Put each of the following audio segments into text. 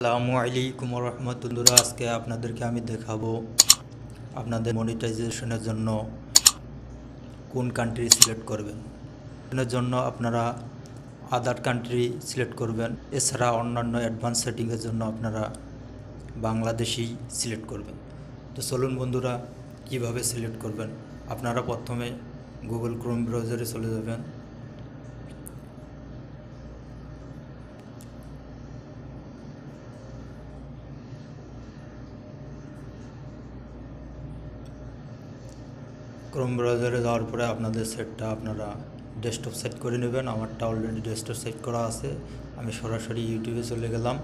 আসসালামু আলাইকুম রহমতুল্লাহ। আজকে আপনাদেরকে আমি দেখাবো আপনাদের মনিটাইজেশনের জন্য কোন কান্ট্রি সিলেক্ট করবেন। এর জন্য আপনারা আদার কান্ট্রি সিলেক্ট করবেন। এছাড়া অন্যান্য অ্যাডভান্স সেটিংয়ের জন্য আপনারা বাংলাদেশি সিলেক্ট করবেন। তো চলুন বন্ধুরা, কিভাবে সিলেক্ট করবেন। আপনারা প্রথমে গুগল ক্রোম ব্রাউজারে চলে যাবেন। ক্রোম ব্রাউজারে যাওয়ার পরে আপনাদের সেটটা আপনারা ডেস্কটপ সেট করে নেবেন। আমারটা অলরেডি ডেস্কটপ সেট করা আছে। আমি সরাসরি ইউটিউবে চলে গেলাম।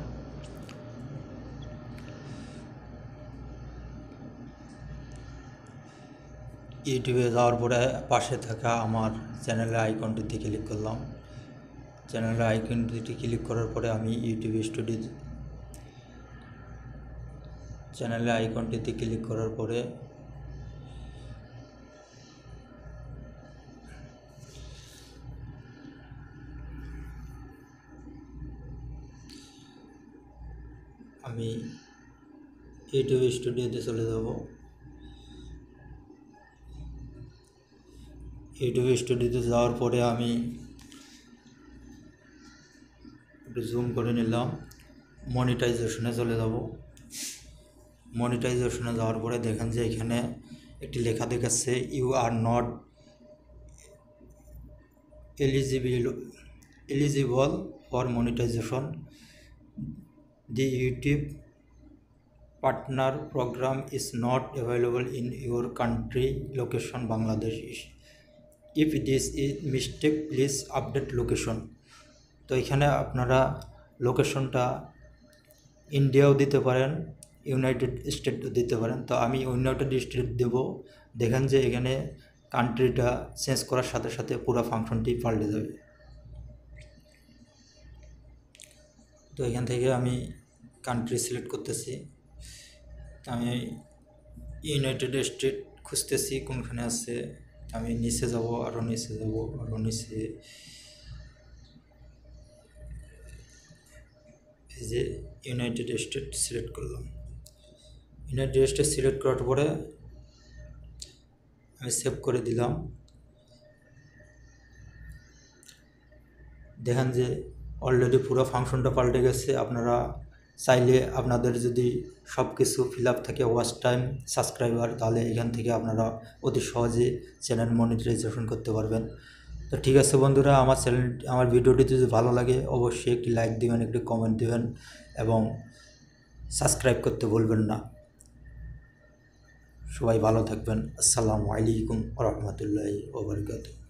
ইউটিউবে যাওয়ার পরে পাশে থাকা আমার চ্যানেলের আইকনটিতে ক্লিক করলাম। চ্যানেলের আইকনটিতে ক্লিক করার পরে আমি চ্যানেলের আইকনটিতে ক্লিক করার পরে আমি ইউটিউব স্টুডিওতে চলে যাব। ইউটিউব স্টুডিওতে যাওয়ার পরে আমি একটু জুম করে নিলাম। মনিটাইজেশনে চলে যাব। মনিটাইজেশনে যাওয়ার পরে দেখেন যে এখানে একটি লেখা দেখাচ্ছে, you are not eligible for monetization, the YouTube partner program is not available in your country location Bangladesh. If this is mistake, please update location. তো এখানে আপনারা লোকেশনটা ইন্ডিয়াও দিতে পারেন, ইউনাইটেড স্টেটও দিতে পারেন। তো আমি ইউনাইটেড স্টেট দেব। দেখেন যে এখানে কান্ট্রিটা চেঞ্জ করার সাথে সাথে পুরো ফাংশনটি পাল্টে যাবে। তো এখান থেকে আমি কান্ট্রি সিলেক্ট করতেছি। আমি ইউনাইটেড স্টেট খুঁজতেছি কোনখানে আছে। আমি নিচে যাব, আরও নিচে যাব, আরও নিচে। এই যে ইউনাইটেড স্টেট সিলেক্ট করলাম। ইউনাইটেড স্টেট সিলেক্ট করার পরে আমি সেভ করে দিলাম। দেখেন যে অলরেডি পুরো ফাংশনটা পাল্টে গেছে। আপনারা চাইলে আপনাদের যদি সব কিছু ফিল আপ থাকে, ওয়াচ টাইম, সাবস্ক্রাইবার, তাহলে এখান থেকে আপনারা অতি সহজে চ্যানেল মনিটাইজেশন করতে পারবেন। তো ঠিক আছে বন্ধুরা, আমার ভিডিওটি যদি ভালো লাগে অবশ্যই একটি লাইক দিবেন, একটি কমেন্ট দিবেন এবং সাবস্ক্রাইব করতে ভুলবেন না। সবাই ভালো থাকবেন। আসসালামু আলাইকুম রহমতুল্লাহি ওয়া বারাকাতুহু।